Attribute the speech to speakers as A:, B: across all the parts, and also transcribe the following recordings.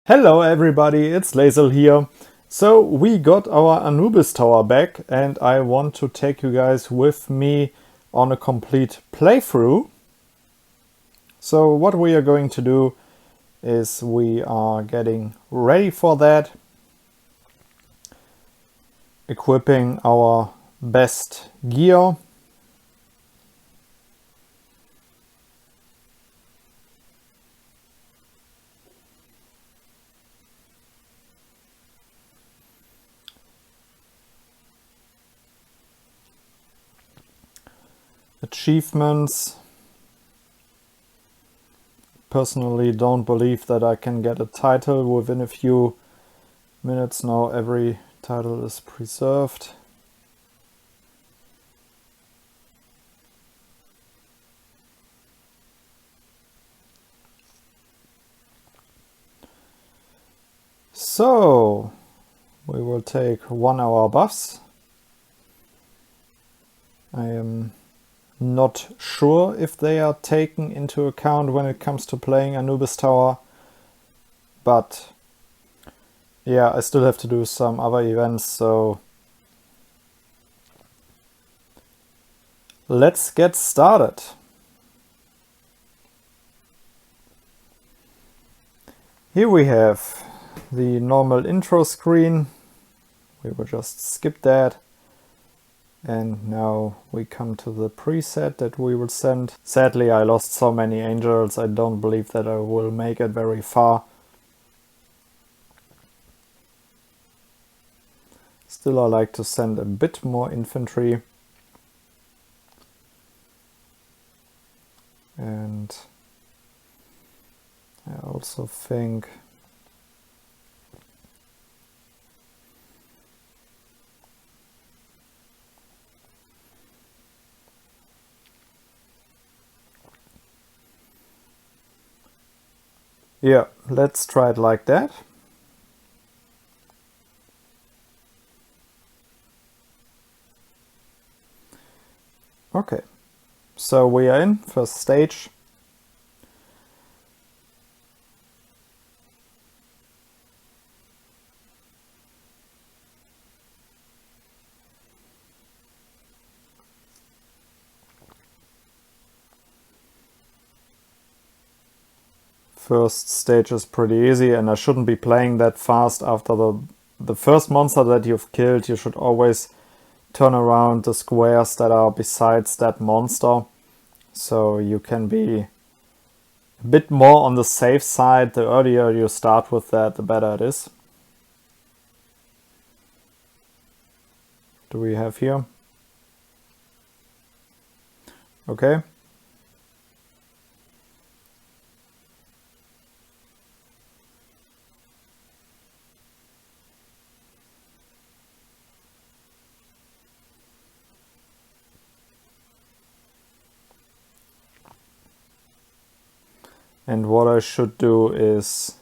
A: Hello everybody, it's Lazel here. So we got our Anubis Tower back and I want to take you guys with me on a complete playthrough. So what we are going to do is we are getting ready for that, equipping our best gear. Achievements. Personally don't believe that I can get a title within a few minutes. Now every title is preserved. So we will take 1 hour buffs. I am not sure if they are taken into account when it comes to playing Anubis Tower, but yeah, I still have to do some other events, so let's get started. Here we have the normal intro screen. We will just skip that. And now we come to the preset that we will send. Sadly, I lost so many angels, I don't believe that I will make it very far. Still, I like to send a bit more infantry. And I also think yeah, let's try it like that. Okay, so we are in first stage. First stage is pretty easy and I shouldn't be playing that fast. After the first monster that you've killed, you should always turn around the squares that are besides that monster, so you can be a bit more on the safe side. The earlier you start with that, the better it is. Do we have here? Okay. And what I should do is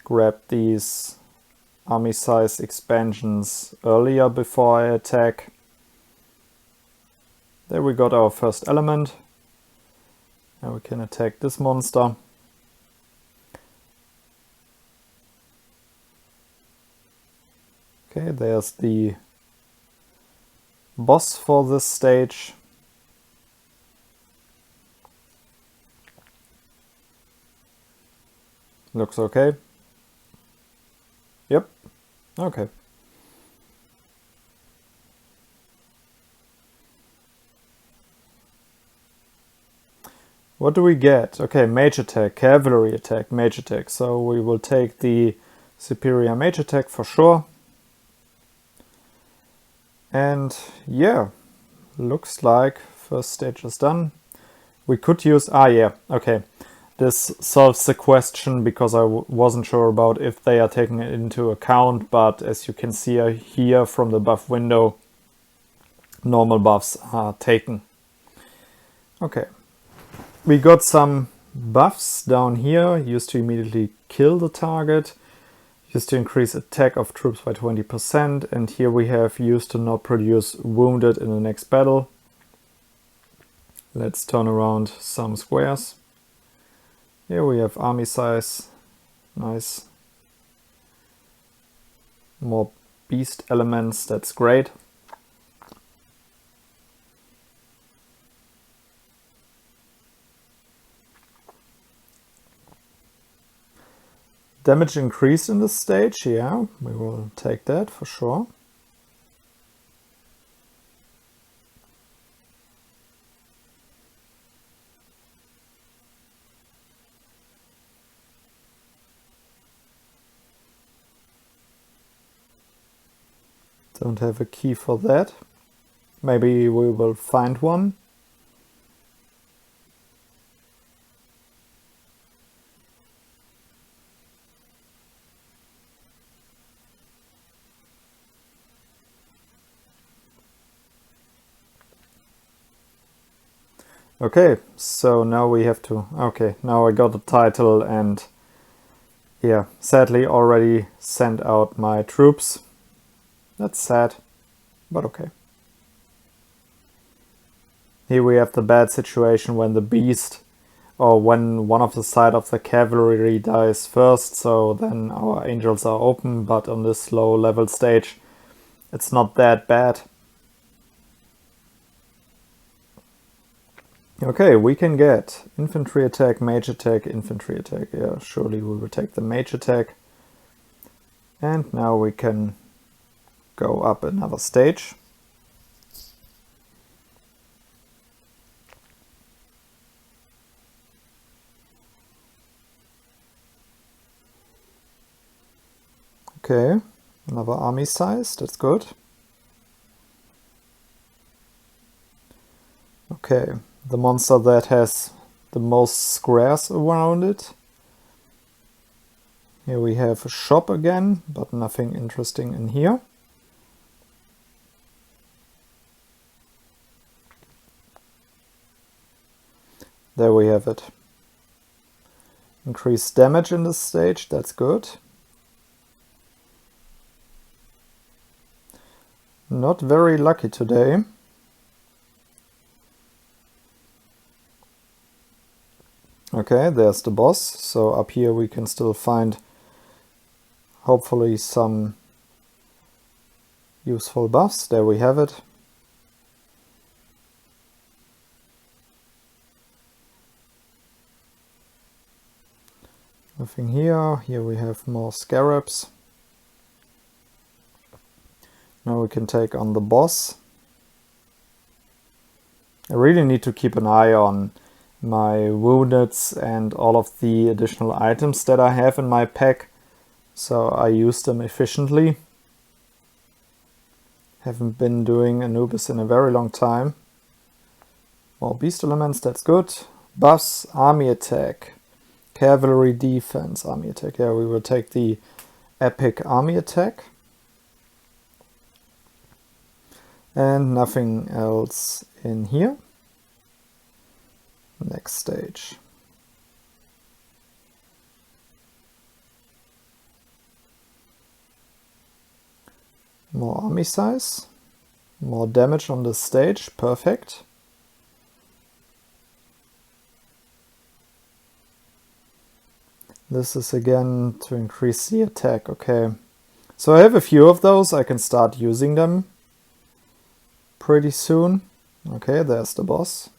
A: grab these army size expansions earlier before I attack. There we got our first element. Now we can attack this monster. Okay, there's the boss for this stage. Looks okay. Yep. Okay. What do we get? Okay, mage attack, cavalry attack, mage attack. So we will take the superior mage attack for sure. And yeah, looks like first stage is done. We could use, okay. This solves the question because I wasn't sure about if they are taking it into account, but as you can see here from the buff window, normal buffs are taken. Okay, we got some buffs down here, used to immediately kill the target, used to increase attack of troops by 20%, and here we have used to not produce wounded in the next battle. Let's turn around some squares. Here we have army size Nice. More beast elements, that's great. Damage increased in this stage, yeah, we will take that for sure. Don't have a key for that. Maybe we will find one. Okay, so now we have to... Okay, now I got the title and... Yeah, sadly already sent out my troops. That's sad, but okay. Here we have the bad situation when the beast, or when one of the side of the cavalry dies first, so then our angels are open, but on this low level stage it's not that bad. Okay, we can get infantry attack, mage attack, infantry attack. Yeah, surely we will take the mage attack. And now we can go up another stage. Okay, another army size, that's good. Okay, the monster that has the most squares around it. Here we have a shop again, but nothing interesting in here. There we have it. Increased damage in this stage, that's good. Not very lucky today. Okay, there's the boss. So up here we can still find hopefully some useful buffs. There we have it. Nothing here. Here we have more scarabs. Now we can take on the boss. I really need to keep an eye on my woundeds and all of the additional items that I have in my pack, so I use them efficiently. Haven't been doing Anubis in a very long time. More beast elements, that's good. Buffs, army attack, cavalry defense, army attack. Yeah, we will take the epic army attack. And nothing else in here. Next stage. More army size, more damage on this stage, perfect. This is again to increase the attack, okay. So I have a few of those, I can start using them pretty soon. Okay, there's the boss.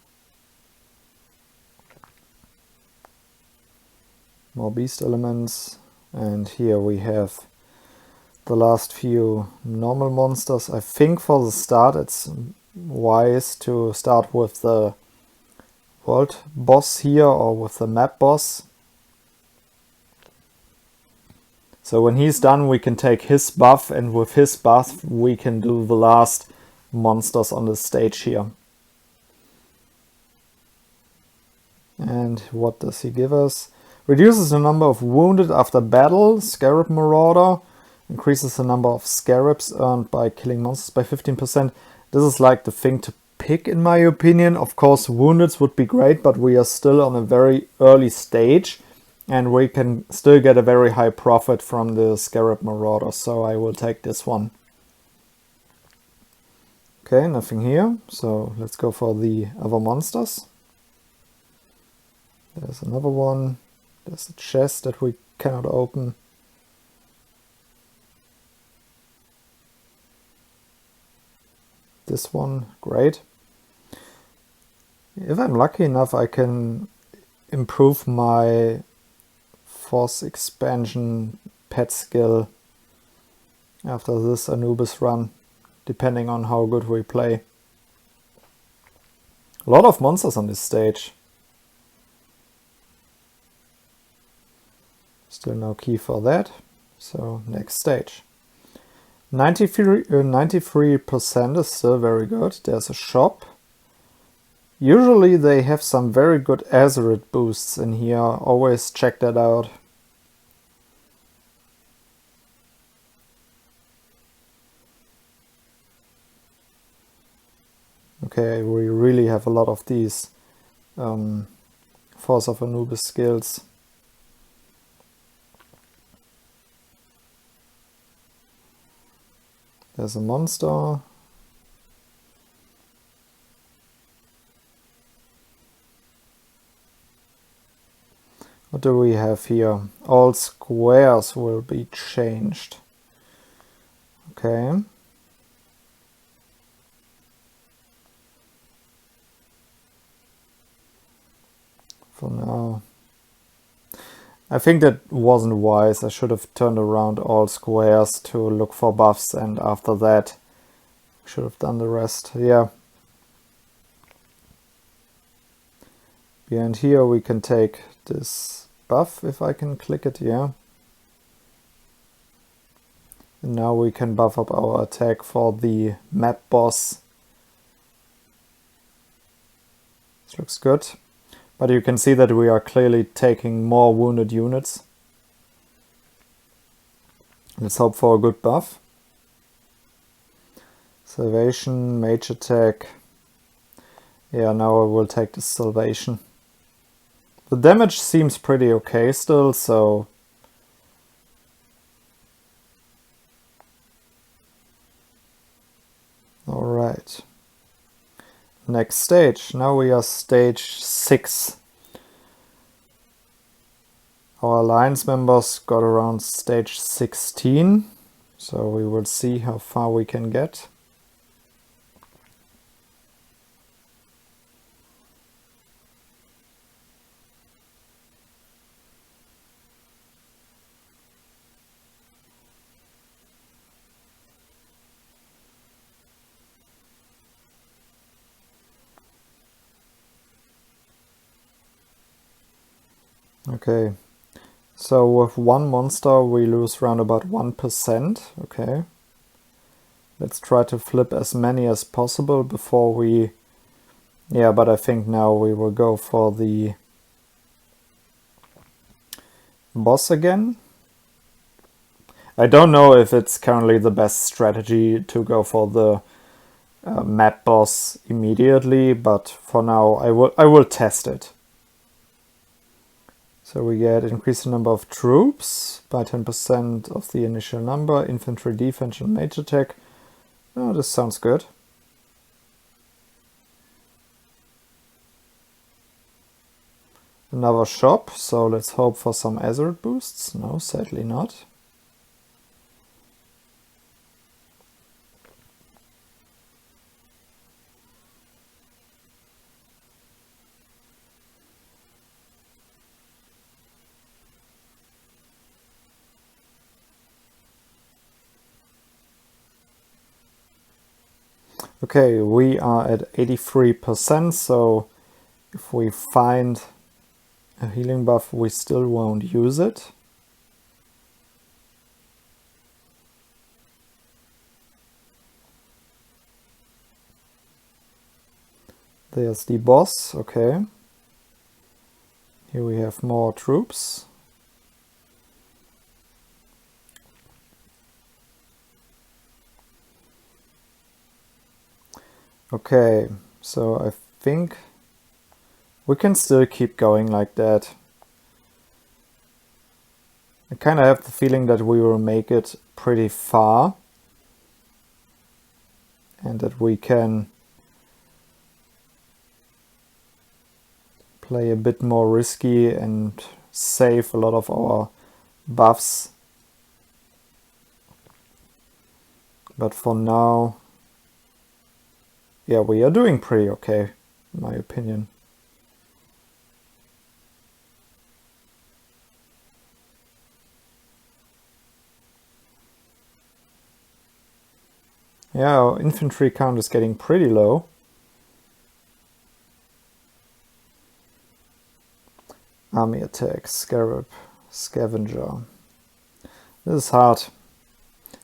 A: More beast elements, and here we have the last few normal monsters. I think for the start it's wise to start with the world boss here, or with the map boss. So when he's done we can take his buff, and with his buff we can do the last monsters on the stage here. And what does he give us? Reduces the number of wounded after battle, Scarab Marauder. Increases the number of scarabs earned by killing monsters by 15%. This is like the thing to pick in my opinion. Of course woundeds would be great, but we are still on a very early stage and we can still get a very high profit from the Scarab Marauder, so I will take this one. Okay, nothing here, so let's go for the other monsters. There's another one. There's a chest that we cannot open. This one, great. If I'm lucky enough, I can improve my force expansion pet skill after this Anubis run, depending on how good we play. A lot of monsters on this stage. Still no key for that, so next stage. 93% is still very good. There's a shop. Usually they have some very good Azeroth boosts in here, always check that out. Okay, we really have a lot of these Force of Anubis skills. There's a monster. What do we have here? All squares will be changed. Okay. For now. I think that wasn't wise. I should have turned around all squares to look for buffs, and after that I should have done the rest. Yeah. Behind here we can take this buff if I can click it, yeah. And now we can buff up our attack for the map boss. This looks good. But you can see that we are clearly taking more wounded units. Let's hope for a good buff. Salvation, mage attack. Yeah, now I will take the salvation. The damage seems pretty okay still, so... Alright. Next stage. Now we are stage 6. Our alliance members got around stage 16, so we will see how far we can get. Okay, so with one monster we lose around about 1%, okay. Let's try to flip as many as possible before we... Yeah, but I think now we will go for the boss again. I don't know if it's currently the best strategy to go for the map boss immediately, but for now I will test it. So we get increase the number of troops by 10% of the initial number, infantry defense and mage attack. Oh, this sounds good. Another shop, so let's hope for some Azeroth boosts. No, sadly not. Okay, we are at 83%, so if we find a healing buff, we still won't use it. There's the boss, okay. Here we have more troops. Okay, so I think we can still keep going like that. I kind of have the feeling that we will make it pretty far and that we can play a bit more risky and save a lot of our buffs. But for now, yeah, we are doing pretty okay, in my opinion. Yeah, our infantry count is getting pretty low. Army attack, scarab, scavenger. This is hard.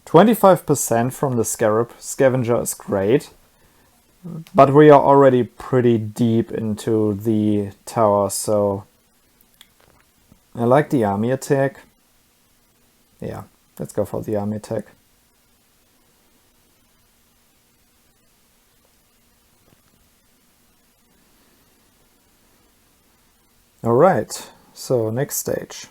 A: 25% from the scarab. Scavenger is great. But we are already pretty deep into the tower, so I like the army attack. Yeah, let's go for the army attack. Alright, so next stage.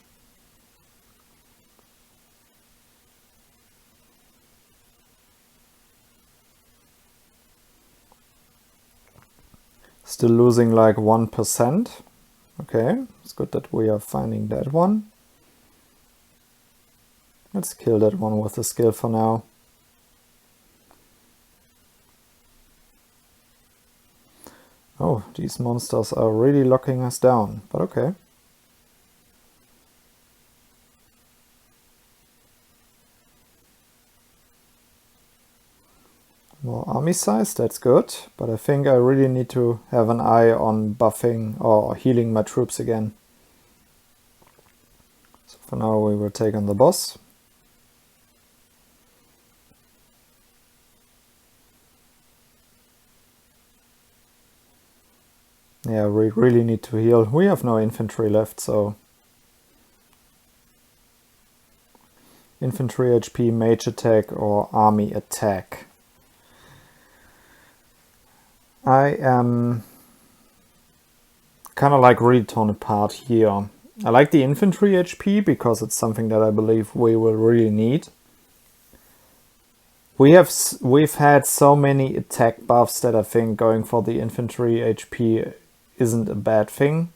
A: Still losing like 1%. Okay, it's good that we are finding that one. Let's kill that one with the skill for now. Oh, these monsters are really locking us down, but okay. More army size, that's good, but I think I really need to have an eye on buffing or healing my troops again. So for now we will take on the boss. Yeah, we really need to heal. We have no infantry left, so infantry HP, mage attack or army attack. I am kind of like really torn apart here. I like the infantry HP because it's something that I believe we will really need. We've had so many attack buffs that I think going for the infantry HP isn't a bad thing.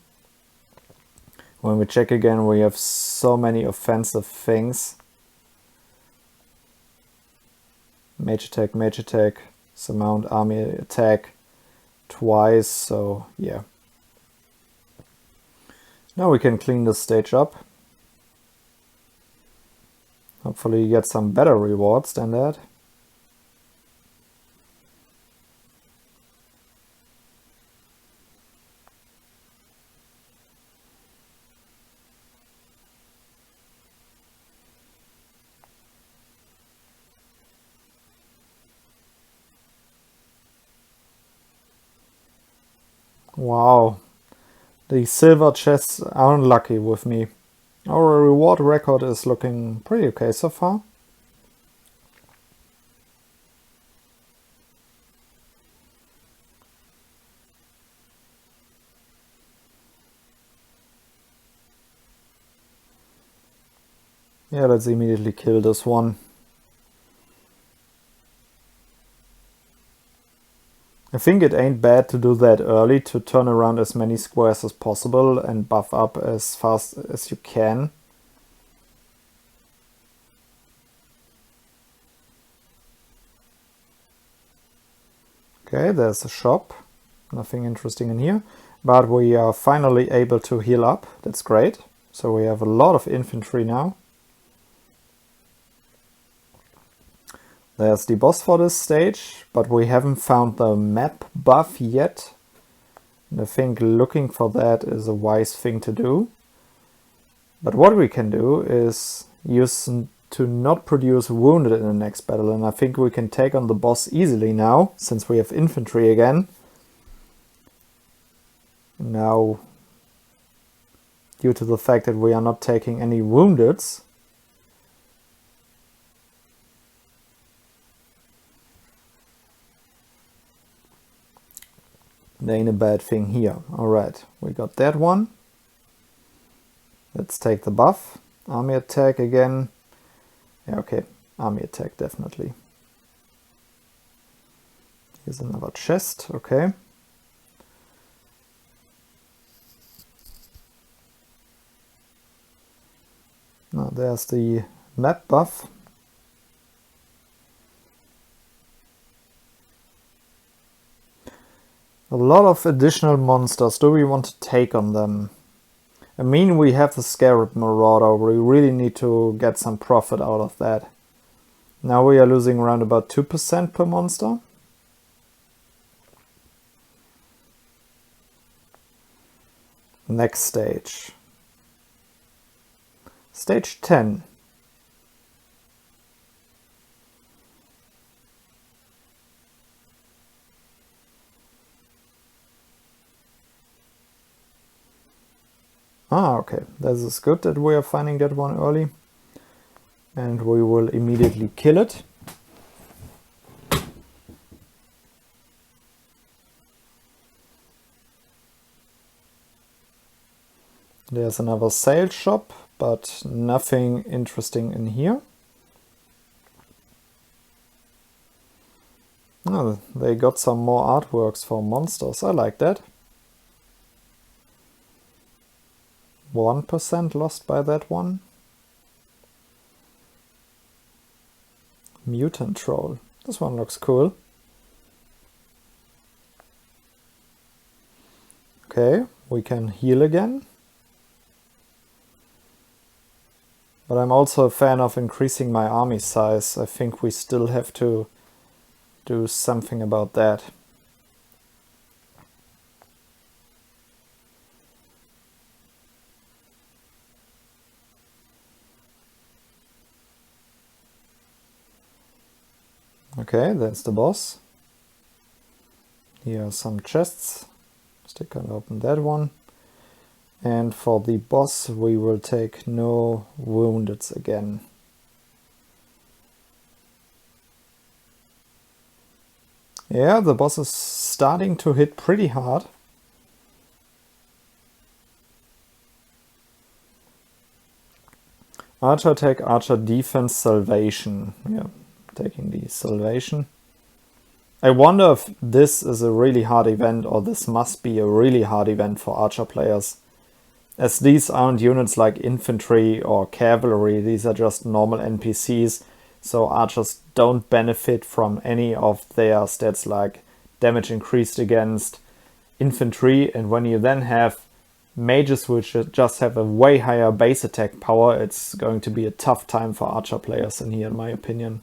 A: When we check again, we have so many offensive things. Mage attack, surmount, army attack twice, so yeah. Now we can clean this stage up. Hopefully get some better rewards than that. Wow, the silver chests are unlucky with me. Our reward record is looking pretty okay so far. Yeah, let's immediately kill this one. I think it ain't bad to do that early, to turn around as many squares as possible and buff up as fast as you can. Okay, there's a shop. Nothing interesting in here. But we are finally able to heal up. That's great. So we have a lot of infantry now. There's the boss for this stage, but we haven't found the map buff yet. And I think looking for that is a wise thing to do. But what we can do is use to not produce wounded in the next battle, and I think we can take on the boss easily now, since we have infantry again. Now, due to the fact that we are not taking any woundeds, there ain't a bad thing here. Alright, we got that one. Let's take the buff. Army attack again. Yeah, okay. Army attack, definitely. Here's another chest. Okay. Now there's the map buff. A lot of additional monsters. Do we want to take on them? I mean, we have the Scarab Marauder. We really need to get some profit out of that. Now we are losing around about 2% per monster. Next stage. Stage 10. Ah, okay. This is good that we are finding that one early. And we will immediately kill it. There's another sales shop, but nothing interesting in here. Oh, they got some more artworks for monsters. I like that. 1% lost by that one. Mutant Troll. This one looks cool. Okay, we can heal again. But I'm also a fan of increasing my army size. I think we still have to do something about that. Okay, that's the boss. Here are some chests. Stick and open that one. And for the boss we will take no woundeds again. Yeah, the boss is starting to hit pretty hard. Archer attack, archer defense, salvation. Yeah, taking the salvation. I wonder if this is a really hard event, or this must be a really hard event for archer players. As these aren't units like infantry or cavalry, these are just normal NPCs, so archers don't benefit from any of their stats like damage increased against infantry, and when you then have mages which just have a way higher base attack power, it's going to be a tough time for archer players in here, in my opinion.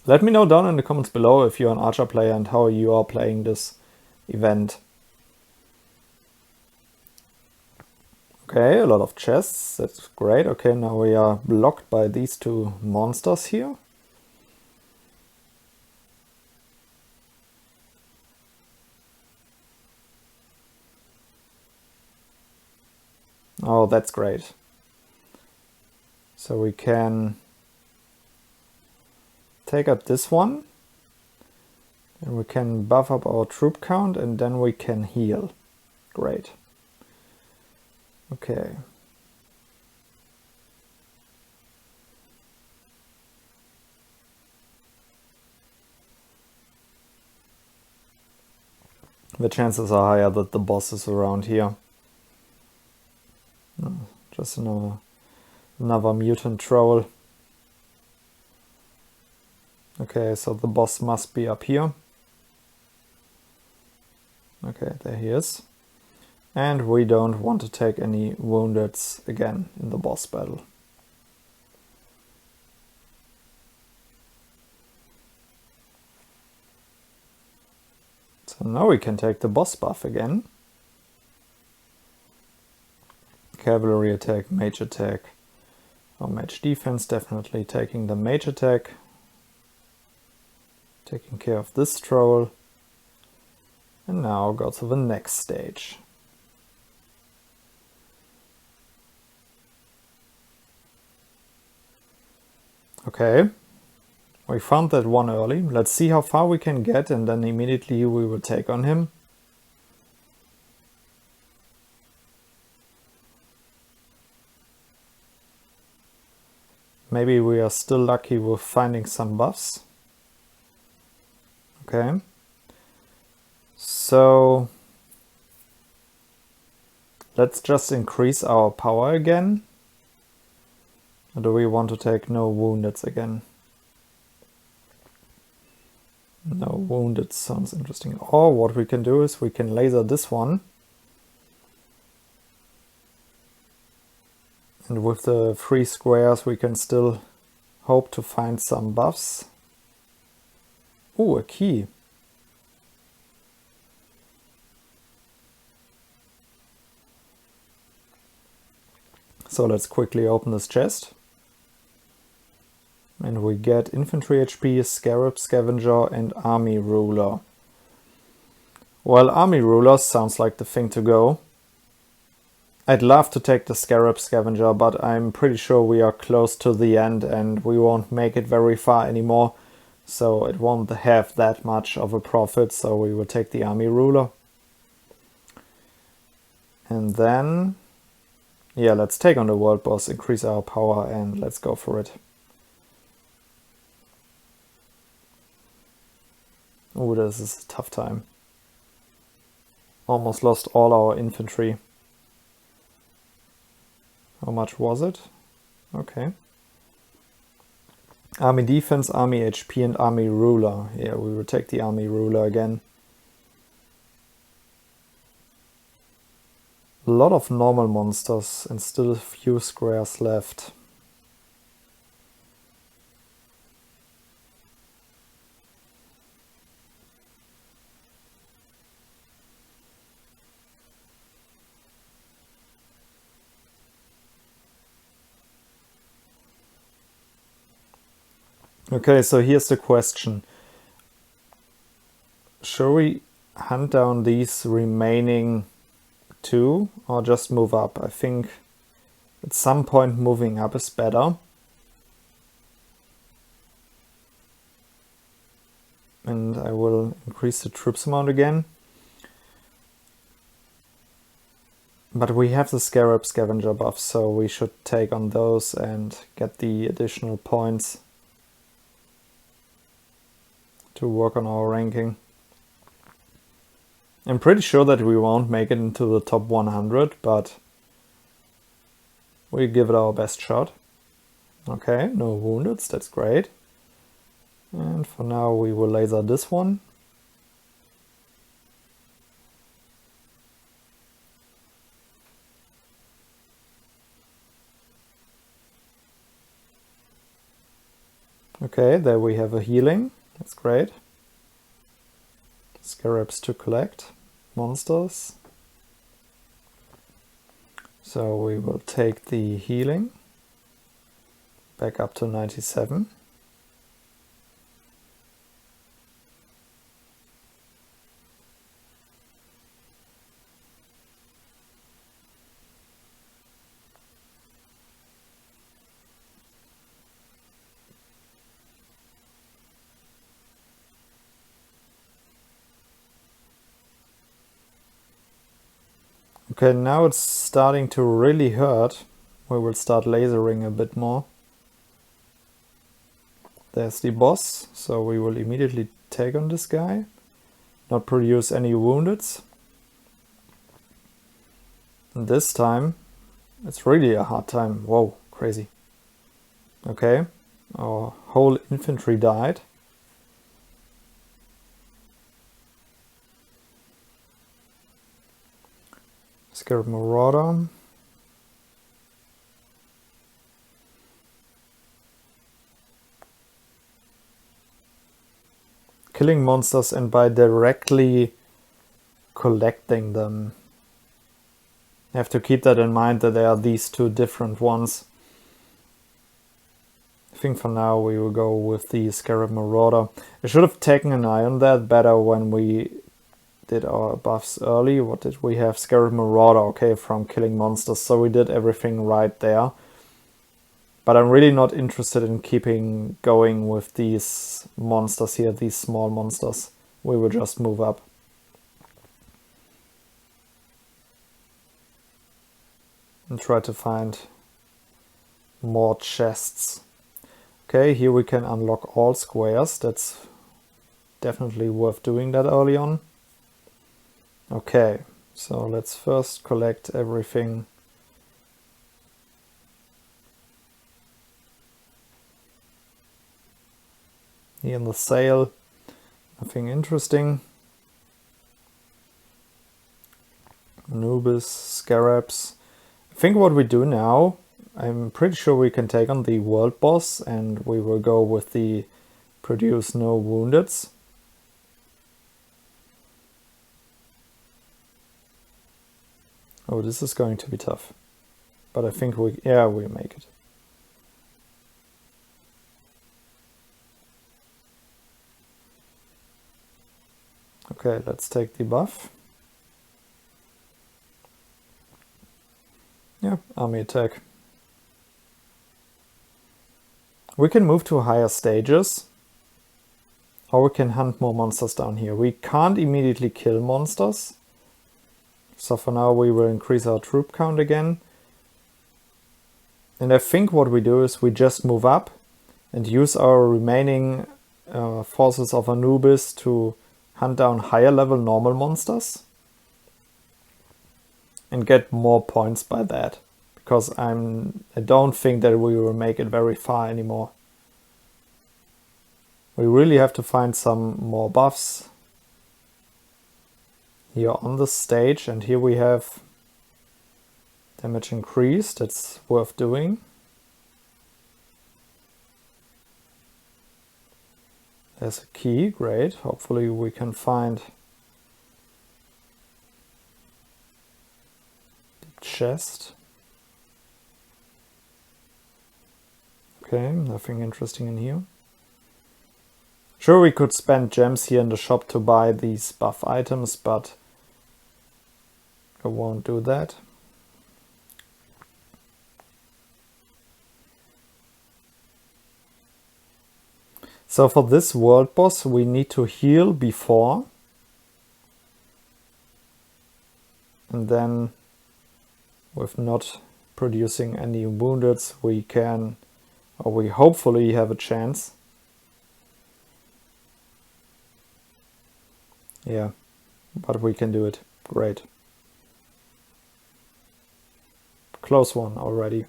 A: Let me know down in the comments below if you're an archer player and how you are playing this event. Okay, a lot of chests, that's great. Okay, now we are blocked by these two monsters here. Oh, that's great. So we can take up this one, and we can buff up our troop count, and then we can heal. Great. Okay. The chances are higher that the boss is around here. No, just another mutant troll. Okay, so the boss must be up here. Okay, there he is. And we don't want to take any woundeds again in the boss battle. So now we can take the boss buff again. Cavalry attack, mage attack, or mage defense, definitely taking the mage attack. Taking care of this troll. And now go to the next stage. Okay, we found that one early. Let's see how far we can get, and then immediately we will take on him. Maybe we are still lucky with finding some buffs. Okay, so let's just increase our power again. Or do we want to take no woundeds again? No wounded sounds interesting. Or what we can do is we can laser this one. And with the 3 squares we can still hope to find some buffs. Ooh, a key. So let's quickly open this chest. And we get Infantry HP, Scarab Scavenger and Army Ruler. Well, Army Ruler sounds like the thing to go. I'd love to take the Scarab Scavenger, but I'm pretty sure we are close to the end and we won't make it very far anymore. So it won't have that much of a profit, so we will take the Army Ruler. And then, yeah, let's take on the World Boss, increase our power, and let's go for it. Oh, this is a tough time. Almost lost all our infantry. How much was it? Okay. Army Defense, Army HP and Army Ruler. Yeah, we will take the Army Ruler again. A lot of normal monsters and still a few squares left. Okay, so here's the question. Shall we hunt down these remaining 2 or just move up? I think at some point moving up is better. And I will increase the troops amount again. But we have the Scarab Scavenger buff, so we should take on those and get the additional points to work on our ranking. I'm pretty sure that we won't make it into the top 100, but we give it our best shot. Okay, no woundeds, that's great. And for now we will laser this one. Okay, there we have a healing. That's great. Scarabs to collect monsters. So we will take the healing back up to 97. Okay, now it's starting to really hurt. We will start lasering a bit more. There's the boss, so we will immediately take on this guy. Not produce any woundeds. And this time, it's really a hard time. Whoa, crazy. Okay, our whole infantry died. Scarab Marauder. Killing monsters and by directly collecting them. You have to keep that in mind that there are these 2 different ones. I think for now we will go with the Scarab Marauder. I should have taken an eye on that better when we did our buffs early. What did we have? Scarab Marauder, okay, from killing monsters. So we did everything right there. But I'm really not interested in keeping going with these monsters here, these small monsters. We will just move up. And try to find more chests. Okay, here we can unlock all squares. That's definitely worth doing that early on. Okay, so let's first collect everything Here in the sail, nothing interesting. Anubis, scarabs. I think what we do now, I'm pretty sure we can take on the world boss, and we will go with the produce no woundeds. Oh, this is going to be tough. But I think we make it. Okay, let's take the buff. Yeah, army attack. We can move to higher stages, or we can hunt more monsters down here. We can't immediately kill monsters, so for now we will increase our troop count again. And I think what we do is we just move up and use our remaining forces of Anubis to hunt down higher level normal monsters and get more points by that, because I don't think that we will make it very far anymore. We really have to find some more buffs here on the stage, and here we have damage increased. It's worth doing. There's a key, great. Hopefully we can find the chest. Okay, nothing interesting in here. Sure, we could spend gems here in the shop to buy these buff items, but I won't do that. So for this world boss, we need to heal before. And then, with not producing any woundeds, we can, or we hopefully have a chance. Yeah, but we can do it. Great. Close one already.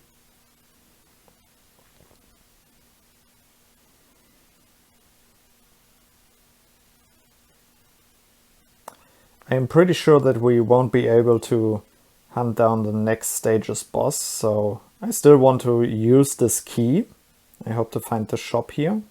A: I'm pretty sure that we won't be able to hunt down the next stage's boss, so I still want to use this key. I hope to find the shop here.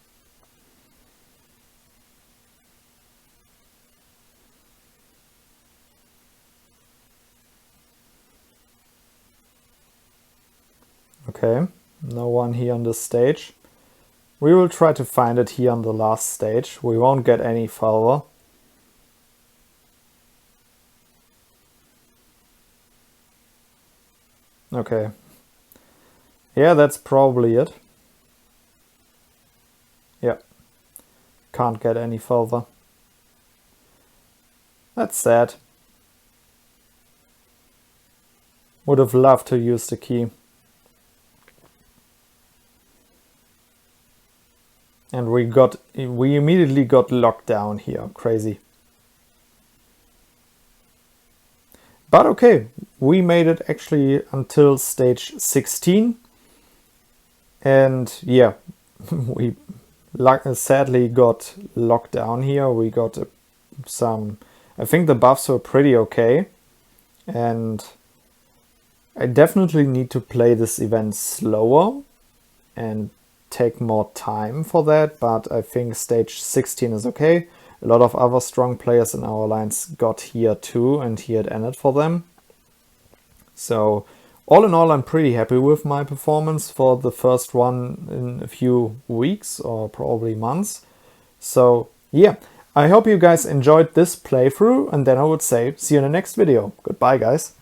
A: Okay, no one here on this stage. We will try to find it here on the last stage. We won't get any further. Okay. Yeah, that's probably it. Yeah. Can't get any further. That's sad. Would have loved to use the key. And we immediately got locked down here. Crazy. But okay, we made it actually until stage 16. And yeah, we sadly got locked down here. We got I think the buffs were pretty okay. And I definitely need to play this event slower and take more time for that. But I think stage 16 is okay. A lot of other strong players in our alliance got here too, and here it ended for them. So all in all, I'm pretty happy with my performance for the first one in a few weeks or probably months. So yeah, I hope you guys enjoyed this playthrough, and then I would say see you in the next video. Goodbye, guys.